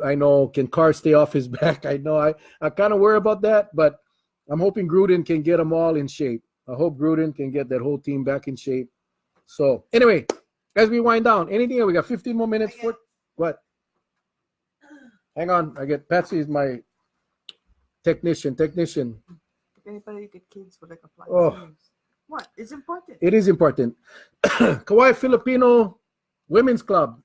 I know. Can Carr stay off his back? I know. I kind of worry about that, but I'm hoping Gruden can get them all in shape. I hope Gruden can get that whole team back in shape. So anyway, as we wind down, anything? We got 15 more minutes for what? Hang on. I get Patsy is my technician. Anybody get kids for like a flight? Oh. What? It's important. It is important. Kauai Filipino Women's Club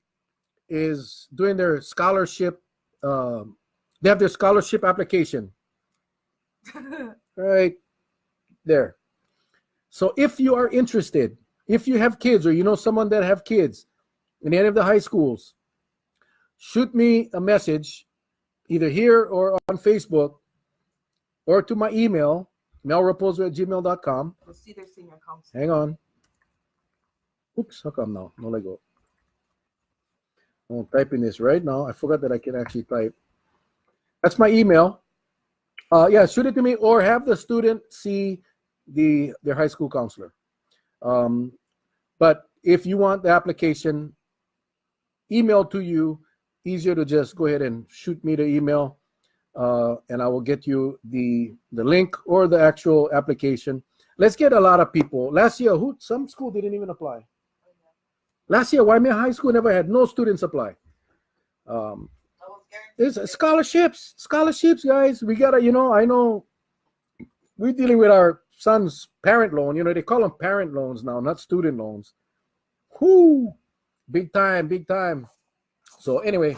is doing their scholarship. They have their scholarship application right there. So if you are interested, if you have kids or you know someone that have kids in any of the high schools, shoot me a message either here or on Facebook or to my email, melrapozo@gmail.com. We'll see their senior council. Hang on. Oops, how come now? No, let go. I'm typing this right now. I forgot that I can actually type. That's my email. Yeah, shoot it to me or have the student see their high school counselor. But if you want the application emailed to you, easier to just go ahead and shoot me the email. And I will get you the link or the actual application. Let's get a lot of people. Last year, some school didn't even apply. Last year, Waimea High School never had no students apply. There's scholarships, guys. We gotta, I know we're dealing with our son's parent loan. They call them parent loans now, not student loans. Whoo, big time. So anyway.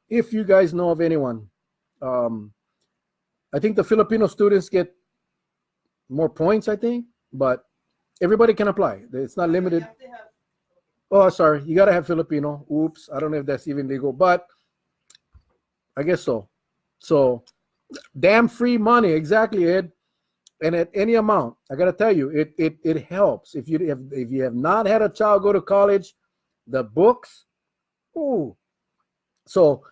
If you guys know of anyone, I think the Filipino students get more points, I think, but everybody can apply. It's not limited. Oh, sorry. You got to have Filipino. Oops. I don't know if that's even legal, but I guess so. So damn free money. Exactly, Ed. And at any amount, I got to tell you, it helps. If you have not had a child go to college, the books, ooh. So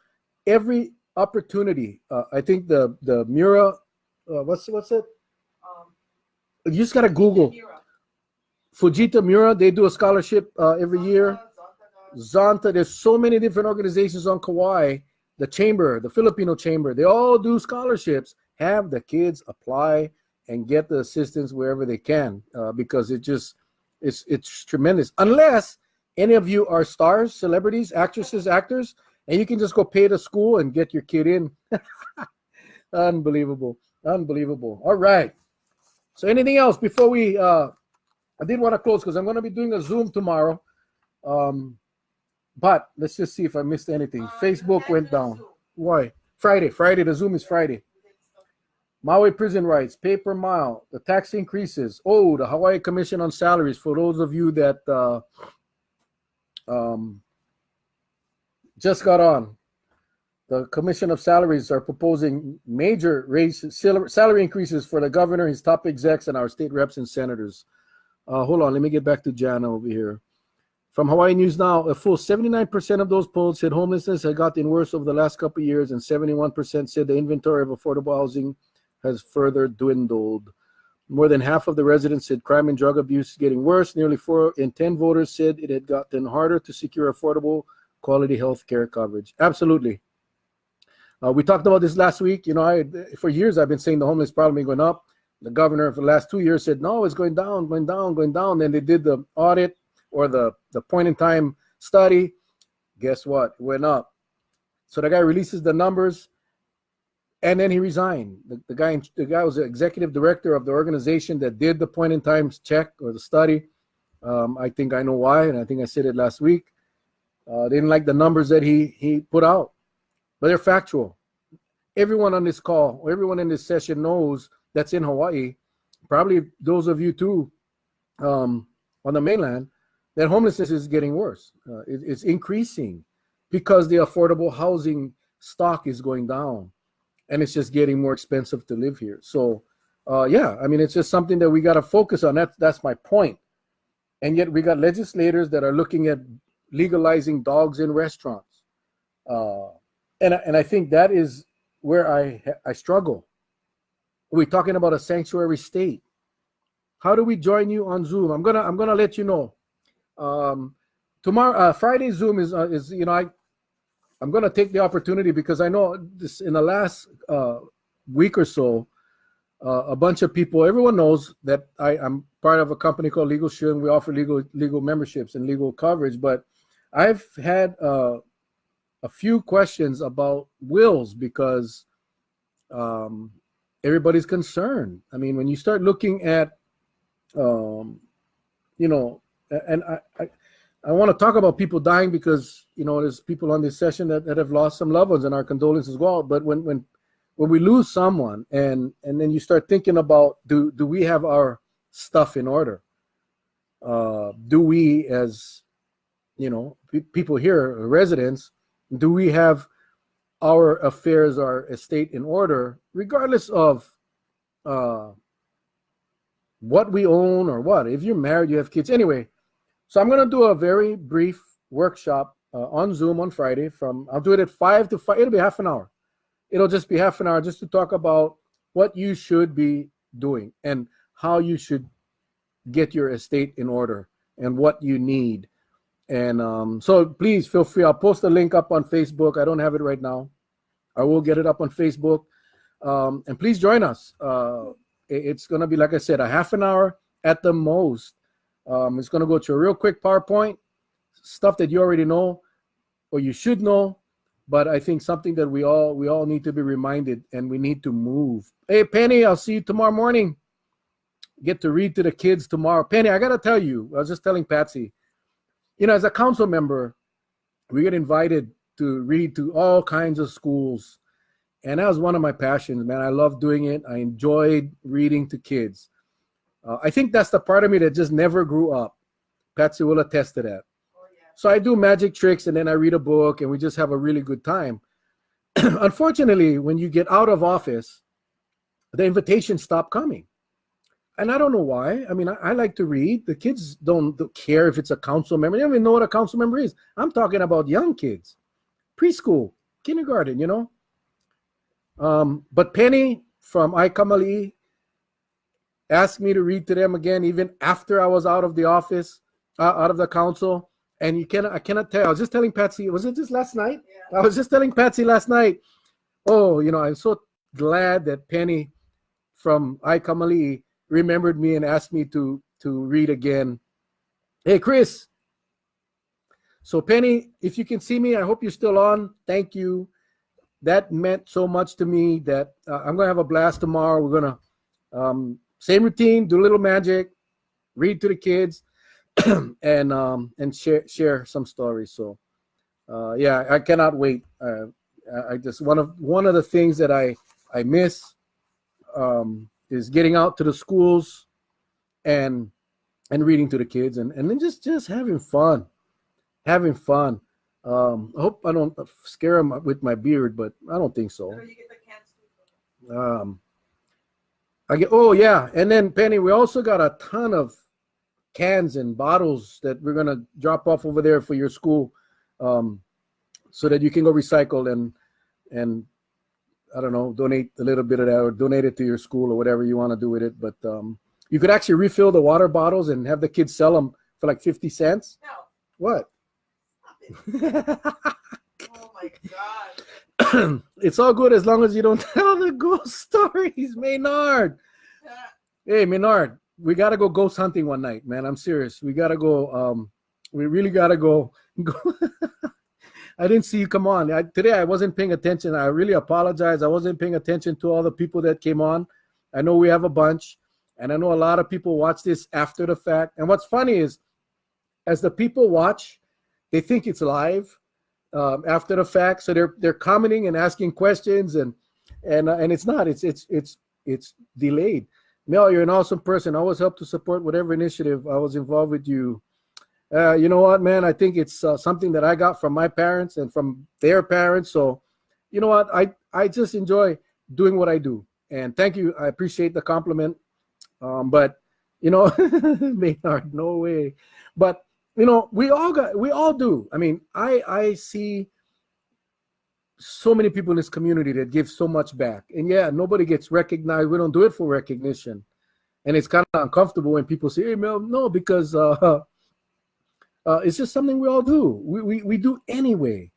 every opportunity, I think the Mura, what's it? You just gotta Google Fujita Mura. They do a scholarship every year. Zonta. There's so many different organizations on Kauai. The chamber, the Filipino chamber, they all do scholarships. Have the kids apply and get the assistance wherever they can because it's tremendous. Unless any of you are stars, celebrities, actresses, actors. And you can just go pay the school and get your kid in. Unbelievable. All right. So anything else before we, I did want to close because I'm going to be doing a Zoom tomorrow. But let's just see if I missed anything. Facebook went down. Why? Friday. The Zoom is Friday. Maui prison rights, pay per mile, the tax increases. Oh, the Hawaii Commission on Salaries. For those of you that just got on. The Commission of Salaries are proposing major salary increases for the governor, his top execs, and our state reps and senators. Hold on, let me get back to Jana over here. From Hawaii News Now, a full 79% of those polled said homelessness had gotten worse over the last couple of years, and 71% said the inventory of affordable housing has further dwindled. More than half of the residents said crime and drug abuse is getting worse. Nearly 4 in 10 voters said it had gotten harder to secure affordable quality health care coverage. Absolutely. We talked about this last week. For years I've been saying the homeless problem is going up. The governor for the last 2 years said, no, it's going down. Then they did the audit or the point in time study. Guess what? It went up. So the guy releases the numbers. And then he resigned. The guy was the executive director of the organization that did the point in time check or the study. I think I know why, and I think I said it last week. They didn't like the numbers that he put out, but they're factual. Everyone on this call, everyone in this session knows that's in Hawaii, probably those of you too, on the mainland, that homelessness is getting worse. It's increasing because the affordable housing stock is going down, and it's just getting more expensive to live here. So, yeah, I mean, it's just something that we got to focus on. That's my point. And yet we got legislators that are looking at legalizing dogs in restaurants. And I think that is where I struggle. We're talking about a sanctuary state. How do we join you on Zoom? I'm gonna let you know. Tomorrow, Friday Zoom is I'm gonna take the opportunity because I know this in the last week or so, a bunch of people, everyone knows that I'm part of a company called Legal Shield, and we offer legal memberships and legal coverage. But I've had a few questions about wills because everybody's concerned. I mean, when you start looking at, and I want to talk about people dying because, there's people on this session that have lost some loved ones, and our condolences go out. But when we lose someone and then you start thinking about, do we have our stuff in order? Do we, as, people here, residents, do we have our affairs, our estate in order, regardless of what we own or what? If you're married, you have kids. Anyway, so I'm going to do a very brief workshop on Zoom on Friday I'll do it at 5 to 5. It'll be half an hour. It'll just be half an hour just to talk about what you should be doing and how you should get your estate in order and what you need. And so please feel free. I'll post the link up on Facebook. I don't have it right now. I will get it up on Facebook. And please join us. It's going to be, like I said, a half an hour at the most. It's going to go to a real quick PowerPoint, stuff that you already know or you should know. But I think something that we all need to be reminded, and we need to move. Hey, Penny, I'll see you tomorrow morning. Get to read to the kids tomorrow. Penny, I got to tell you, I was just telling Patsy, as a council member, we get invited to read to all kinds of schools. And that was one of my passions, man. I love doing it. I enjoyed reading to kids. I think that's the part of me that just never grew up. Patsy will attest to that. So I do magic tricks, and then I read a book, and we just have a really good time. Unfortunately, when you get out of office, the invitations stop coming. And I don't know why. I mean, I like to read. The kids don't care if it's a council member. They don't even know what a council member is. I'm talking about young kids, preschool, kindergarten, But Penny from iKamali asked me to read to them again, even after I was out of the office, out of the council. And I cannot tell. I was just telling Patsy, was it just last night? Yeah. I was just telling Patsy last night. Oh, I'm so glad that Penny from iKamali remembered me and asked me to read again. Hey, Chris. So Penny, if you can see me, I hope you're still on. Thank you. That meant so much to me that I'm going to have a blast tomorrow. We're going to, same routine, do a little magic, read to the kids, and share some stories. So, yeah, I cannot wait. I just, one of the things that I miss is getting out to the schools and reading to the kids and then just having fun. I hope I don't scare them with my beard, but I don't think so. You get the cans. Oh yeah, and then Penny, we also got a ton of cans and bottles that we're gonna drop off over there for your school, so that you can go recycle and I don't know, donate a little bit of that or donate it to your school or whatever you want to do with it. But you could actually refill the water bottles and have the kids sell them for like 50 cents. No. What? Oh my God. It's all good as long as you don't tell the ghost stories, Maynard. Hey, Maynard, we got to go ghost hunting one night, man. I'm serious. We got to go. We really got to go. I didn't see you come on. Today I wasn't paying attention. I really apologize. I wasn't paying attention to all the people that came on. I know we have a bunch, and I know a lot of people watch this after the fact. And what's funny is, as the people watch, they think it's live after the fact. So they're commenting and asking questions, and it's not. It's delayed. Mel, you're an awesome person. I always help to support whatever initiative I was involved with you. You know what, man? I think it's something that I got from my parents and from their parents. So, you know what? I just enjoy doing what I do. And thank you. I appreciate the compliment. But, you know, Maynard, no way. But, you know, we all do. I mean, I see so many people in this community that give so much back. And yeah, nobody gets recognized. We don't do it for recognition. And it's kind of uncomfortable when people say, hey, Mel, no, because it's just something we all do. We do anyway.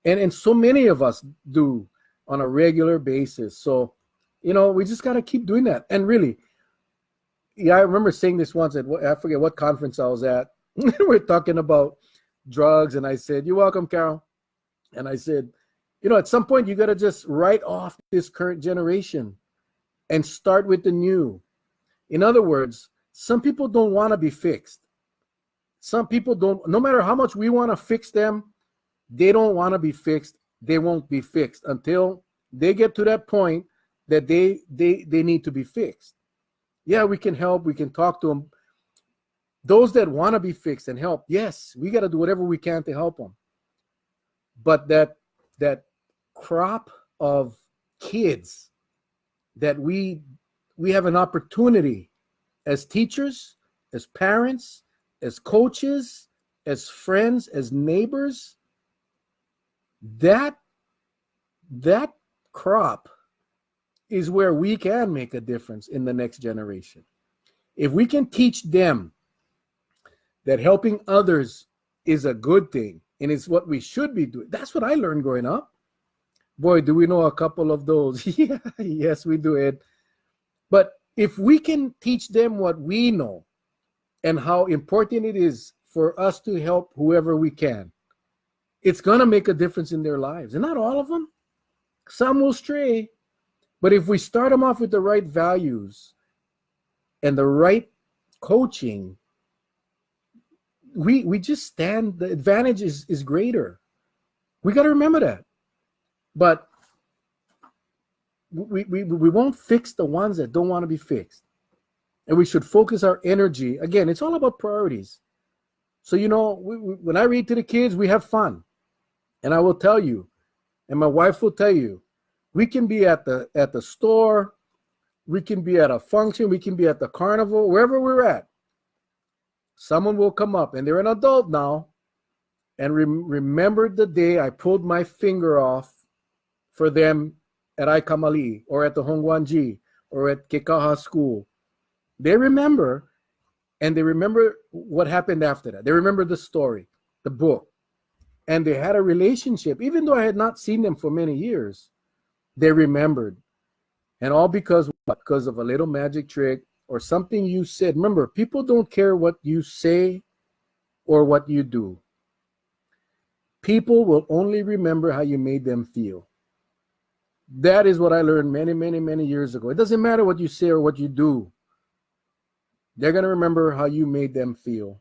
And so many of us do on a regular basis. So, you know, we just got to keep doing that. And really, yeah, I remember saying this once I forget what conference I was at. We're talking about drugs. And I said, you're welcome, Carol. And I said, you know, at some point, you got to just write off this current generation and start with the new. In other words, some people don't want to be fixed. Some people don't, no matter how much we want to fix them, they don't want to be fixed. They won't be fixed until they get to that point that they need to be fixed. Yeah, we can help. We can talk to them. Those that want to be fixed and help, yes, we got to do whatever we can to help them. But that crop of kids that we have an opportunity as teachers, as parents, as coaches, as friends, as neighbors, that crop is where we can make a difference in the next generation. If we can teach them that helping others is a good thing and it's what we should be doing. That's what I learned growing up. Boy, do we know a couple of those. Yeah, yes, we do, Ed. But if we can teach them what we know and how important it is for us to help whoever we can, it's going to make a difference in their lives. And not all of them. Some will stray. But if we start them off with the right values and the right coaching, we just stand, the advantage is greater. We got to remember that. But we won't fix the ones that don't want to be fixed. And we should focus our energy. Again, it's all about priorities. So, you know, when I read to the kids, we have fun. And I will tell you, and my wife will tell you, we can be at the store, we can be at a function, we can be at the carnival, wherever we're at. Someone will come up, and they're an adult now, and remember the day I pulled my finger off for them at Aikamali or at the Hongwanji or at Kekaha School. They remember, and they remember what happened after that. They remember the story, the book, and they had a relationship. Even though I had not seen them for many years, they remembered. And all because what? Because of a little magic trick or something you said. Remember, people don't care what you say or what you do. People will only remember how you made them feel. That is what I learned many, many, many years ago. It doesn't matter what you say or what you do. They're going to remember how you made them feel.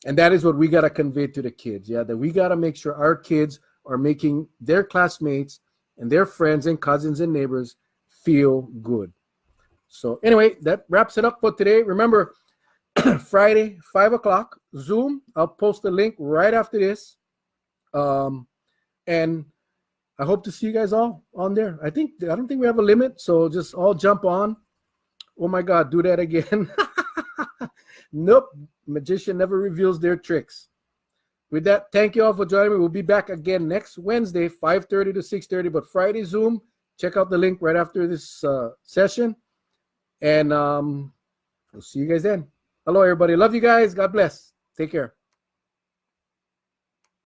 And that is what we got to convey to the kids. Yeah, that we got to make sure our kids are making their classmates and their friends and cousins and neighbors feel good. So anyway, that wraps it up for today. Remember, Friday, 5 o'clock, Zoom. I'll post the link right after this. And I hope to see you guys all on there. I don't think we have a limit, so just all jump on. Oh my God, do that again. Nope, magician never reveals their tricks. With that, thank you all for joining me. We'll be back again next Wednesday, 5:30 to 6:30, but Friday Zoom. Check out the link right after this session. And we'll see you guys then. Hello, everybody. Love you guys. God bless. Take care.